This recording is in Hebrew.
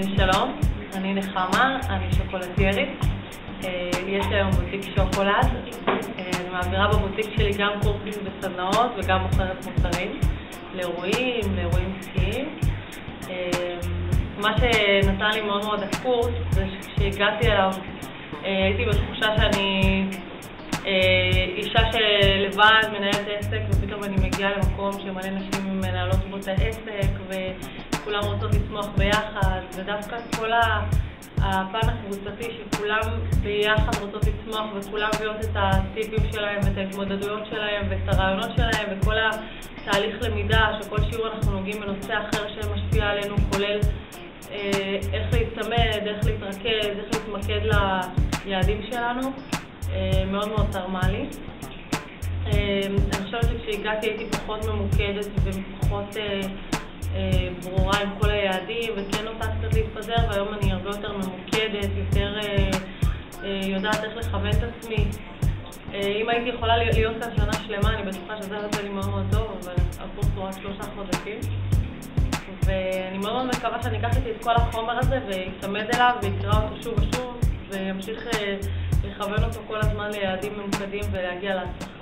שלום, אני נחמה, אני שוקולטיירית. יש לי היום בוטיק שוקולד. אני מעבירה בבוטיק שלי גם קורסים וסדנאות וגם מוכרת מוצרים לאירועים עסקיים. מה שנתן לי מאוד מאוד הקורס זה שכשהגעתי אליו הייתי בתחושה שאני אישה שלבד מנהלת עסק, ופתאום אני מגיעה למקום שמלא נשים מנהלות בו את העסק וכולם רוצות לצמוח ביחד, ודווקא כל הפן הקבוצתי שכולם ביחד רוצות לצמוח וכולם מביאות את הטיפים שלהם ואת ההתמודדויות שלהם ואת הרעיונות שלהם וכל התהליך למידה, שכל שיעור אנחנו נוגעים בנושא אחר שמשפיע עלינו, כולל איך להתצמד, איך להתרכז, איך להתמקד ליעדים שלנו. מאוד מאוד תרמה לי. אני חושבת שכשהגעתי הייתי פחות ממוקדת ופחות ברורה עם כל היעדים, וכן נוטה קצת להתפזר, והיום אני הרבה יותר ממוקדת, יותר יודעת איך לכוון את עצמי. אם הייתי יכולה להיות כאן שנה שלמה, אני בטוחה שזה יוצא לי מאוד מאוד טוב, אבל הקורס הוא רק 3 חודשים. ואני מאוד מאוד מקווה שאני אקח איתי את כל החומר הזה ויצמד אליו ויקרא אותו שוב ושוב וימשיך לכוון אותו כל הזמן ליעדים ממוקדים ולהגיע להצלחה.